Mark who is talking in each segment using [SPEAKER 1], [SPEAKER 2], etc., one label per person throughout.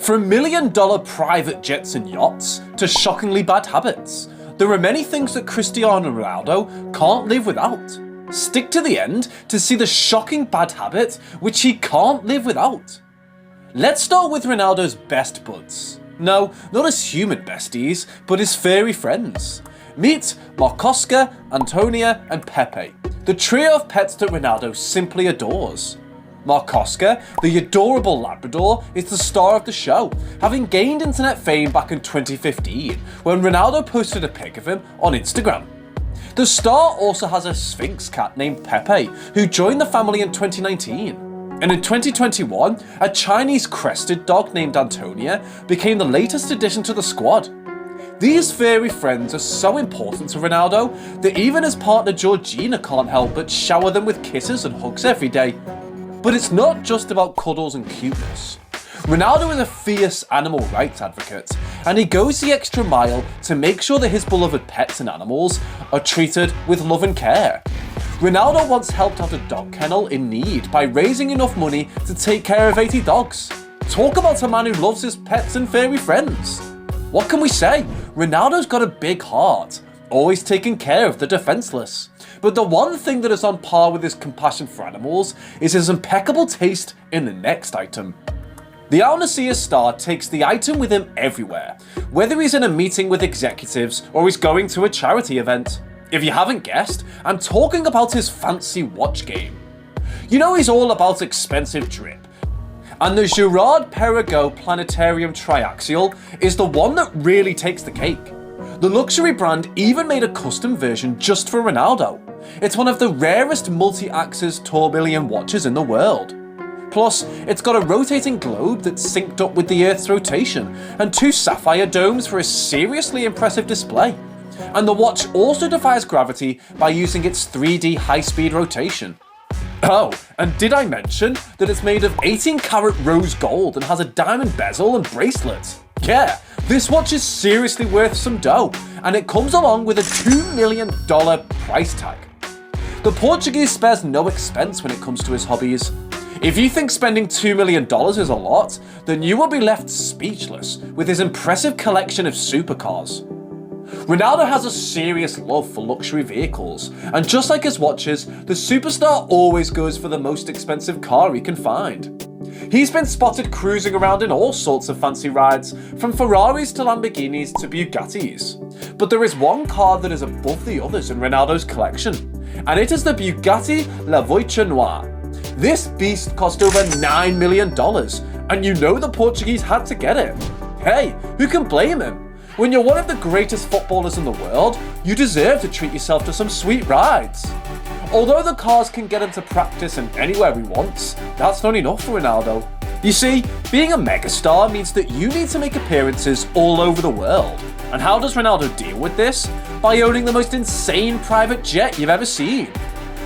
[SPEAKER 1] From million-dollar private jets and yachts to shockingly bad habits, there are many things that Cristiano Ronaldo can't live without. Stick to the end to see the shocking bad habit which he can't live without. Let's start with Ronaldo's best buds. No, not his human besties, but his furry friends. Meet Marcosca, Antonia and Pepe, the trio of pets that Ronaldo simply adores. Marcosca, the adorable Labrador, is the star of the show, having gained internet fame back in 2015 when Ronaldo posted a pic of him on Instagram. The star also has a Sphinx cat named Pepe, who joined the family in 2019. And in 2021, a Chinese crested dog named Antonia became the latest addition to the squad. These furry friends are so important to Ronaldo that even his partner Georgina can't help but shower them with kisses and hugs every day. But it's not just about cuddles and cuteness. Ronaldo is a fierce animal rights advocate, and he goes the extra mile to make sure that his beloved pets and animals are treated with love and care. Ronaldo once helped out a dog kennel in need by raising enough money to take care of 80 dogs. Talk about a man who loves his pets and furry friends. What can we say? Ronaldo's got a big heart, always taking care of the defenseless. But the one thing that is on par with his compassion for animals is his impeccable taste in the next item. The Al Nassr star takes the item with him everywhere, whether he's in a meeting with executives or he's going to a charity event. If you haven't guessed, I'm talking about his fancy watch game. You know he's all about expensive drip, and the Girard-Perregaux Planetarium Triaxial is the one that really takes the cake. The luxury brand even made a custom version just for Ronaldo. It's one of the rarest multi-axis tourbillon watches in the world. Plus, it's got a rotating globe that's synced up with the Earth's rotation, and 2 sapphire domes for a seriously impressive display. And the watch also defies gravity by using its 3D high-speed rotation. Oh, and did I mention that it's made of 18 karat rose gold and has a diamond bezel and bracelet? Yeah, this watch is seriously worth some dough, and it comes along with a $2 million price tag. The Portuguese spares no expense when it comes to his hobbies. If you think spending $2 million is a lot, then you will be left speechless with his impressive collection of supercars. Ronaldo has a serious love for luxury vehicles, and just like his watches, the superstar always goes for the most expensive car he can find. He's been spotted cruising around in all sorts of fancy rides, from Ferraris to Lamborghinis to Bugattis. But there is one car that is above the others in Ronaldo's collection, and it is the Bugatti La Voiture Noire. This beast cost over $9 million, and you know the Portuguese had to get it. Hey, who can blame him? When you're one of the greatest footballers in the world, you deserve to treat yourself to some sweet rides. Although the cars can get him to practice and anywhere he wants, that's not enough for Ronaldo. You see, being a megastar means that you need to make appearances all over the world. And how does Ronaldo deal with this? By owning the most insane private jet you've ever seen.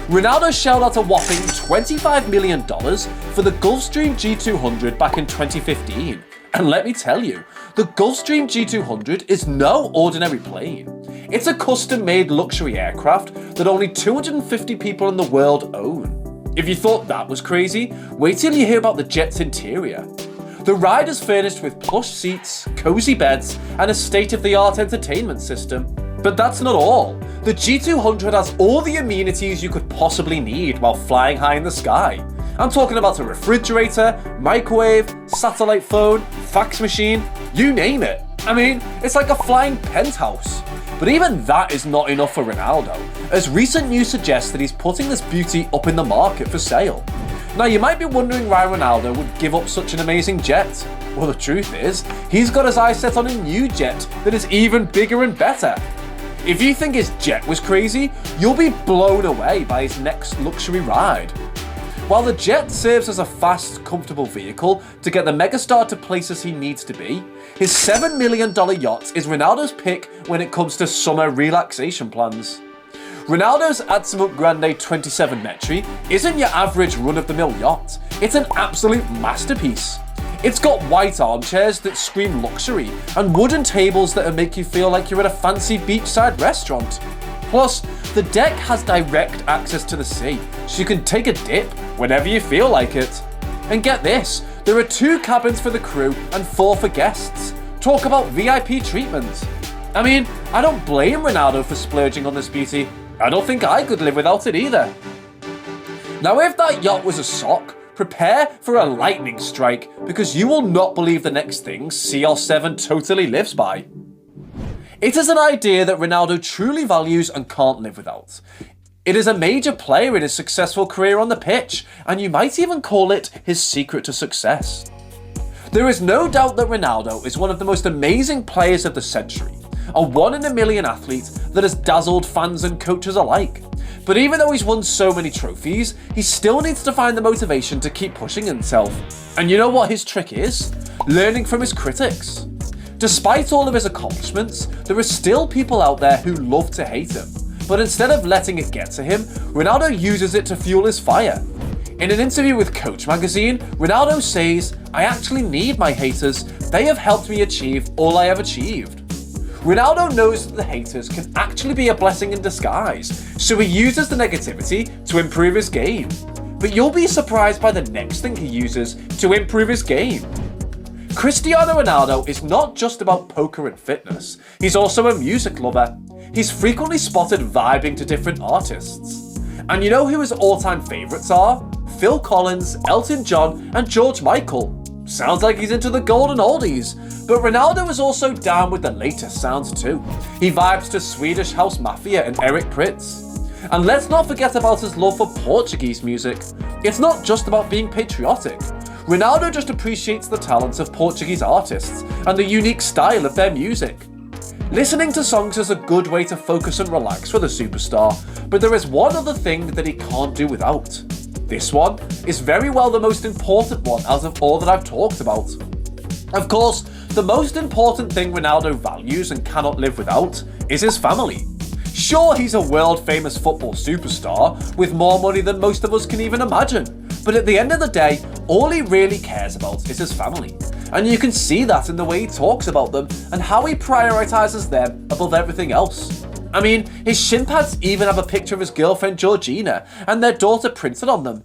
[SPEAKER 1] Ronaldo shelled out a whopping $25 million for the Gulfstream G200 back in 2015. And let me tell you, the Gulfstream G200 is no ordinary plane. It's a custom-made luxury aircraft that only 250 people in the world own. If you thought that was crazy, wait till you hear about the jet's interior. The ride is furnished with plush seats, cozy beds, and a state-of-the-art entertainment system. But that's not all. The G200 has all the amenities you could possibly need while flying high in the sky. I'm talking about a refrigerator, microwave, satellite phone, fax machine, you name it. I mean, it's like a flying penthouse. But even that is not enough for Ronaldo, as recent news suggests that he's putting this beauty up in the market for sale. Now you might be wondering why Ronaldo would give up such an amazing jet. Well, the truth is, he's got his eyes set on a new jet that is even bigger and better. If you think his jet was crazy, you'll be blown away by his next luxury ride. While the jet serves as a fast, comfortable vehicle to get the megastar to places he needs to be, his $7 million yacht is Ronaldo's pick when it comes to summer relaxation plans. Ronaldo's Azimut Grande 27 Metri isn't your average run-of-the-mill yacht, it's an absolute masterpiece. It's got white armchairs that scream luxury and wooden tables that make you feel like you're at a fancy beachside restaurant. Plus, the deck has direct access to the sea, so you can take a dip whenever you feel like it. And get this, There are 2 cabins for the crew and 4 for guests. Talk about VIP treatment. I mean, I don't blame Ronaldo for splurging on this beauty. I don't think I could live without it either. Now if that yacht was a sock, prepare for a lightning strike because you will not believe the next thing CR7 totally lives by. It is an idea that Ronaldo truly values and can't live without. It is a major player in his successful career on the pitch, and you might even call it his secret to success. There is no doubt that Ronaldo is one of the most amazing players of the century, a 1 in a million athlete that has dazzled fans and coaches alike. But even though he's won so many trophies, he still needs to find the motivation to keep pushing himself. And you know what his trick is? Learning from his critics. Despite all of his accomplishments, there are still people out there who love to hate him. But instead of letting it get to him, Ronaldo uses it to fuel his fire. In an interview with Coach magazine, Ronaldo says, "I actually need my haters. They have helped me achieve all I have achieved." Ronaldo knows that the haters can actually be a blessing in disguise, so he uses the negativity to improve his game. But you'll be surprised by the next thing he uses to improve his game. Cristiano Ronaldo is not just about poker and fitness, he's also a music lover. He's frequently spotted vibing to different artists. And you know who his all-time favourites are? Phil Collins, Elton John and George Michael. Sounds like he's into the golden oldies. But Ronaldo is also down with the latest sounds too. He vibes to Swedish House Mafia and Eric Prydz. And let's not forget about his love for Portuguese music. It's not just about being patriotic. Ronaldo just appreciates the talents of Portuguese artists and the unique style of their music. Listening to songs is a good way to focus and relax for the superstar, but there is one other thing that he can't do without. This one is very well the most important one out of all that I've talked about. Of course, the most important thing Ronaldo values and cannot live without is his family. Sure, he's a world-famous football superstar with more money than most of us can even imagine, but at the end of the day, all he really cares about is his family. And you can see that in the way he talks about them and how he prioritizes them above everything else. I mean, his shin pads even have a picture of his girlfriend Georgina and their daughter printed on them.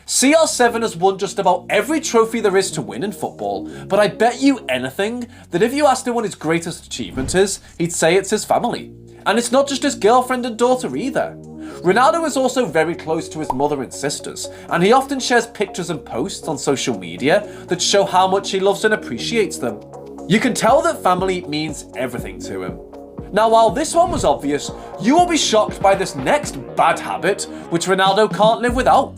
[SPEAKER 1] CR7 has won just about every trophy there is to win in football, but I bet you anything that if you asked him what his greatest achievement is, he'd say it's his family. And it's not just his girlfriend and daughter either. Ronaldo is also very close to his mother and sisters, and he often shares pictures and posts on social media that show how much he loves and appreciates them. You can tell that family means everything to him. Now, while this one was obvious, you will be shocked by this next bad habit, which Ronaldo can't live without.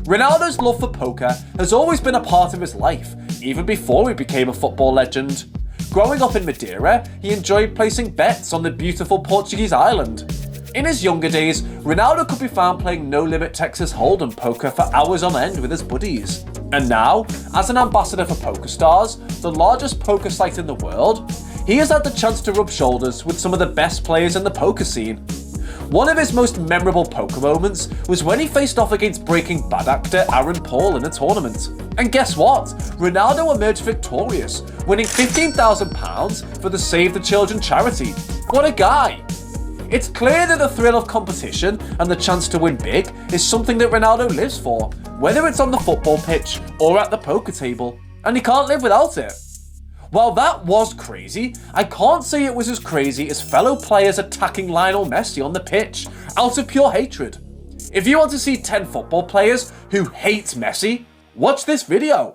[SPEAKER 1] Ronaldo's love for poker has always been a part of his life, even before he became a football legend. Growing up in Madeira, he enjoyed placing bets on the beautiful Portuguese island. In his younger days, Ronaldo could be found playing no-limit Texas Hold'em poker for hours on end with his buddies. And now, as an ambassador for PokerStars, the largest poker site in the world, he has had the chance to rub shoulders with some of the best players in the poker scene. One of his most memorable poker moments was when he faced off against Breaking Bad actor Aaron Paul in a tournament. And guess what? Ronaldo emerged victorious, winning £15,000 for the Save the Children charity. What a guy! It's clear that the thrill of competition and the chance to win big is something that Ronaldo lives for, whether it's on the football pitch or at the poker table, and he can't live without it. While that was crazy, I can't say it was as crazy as fellow players attacking Lionel Messi on the pitch out of pure hatred. If you want to see 10 football players who hate Messi, watch this video.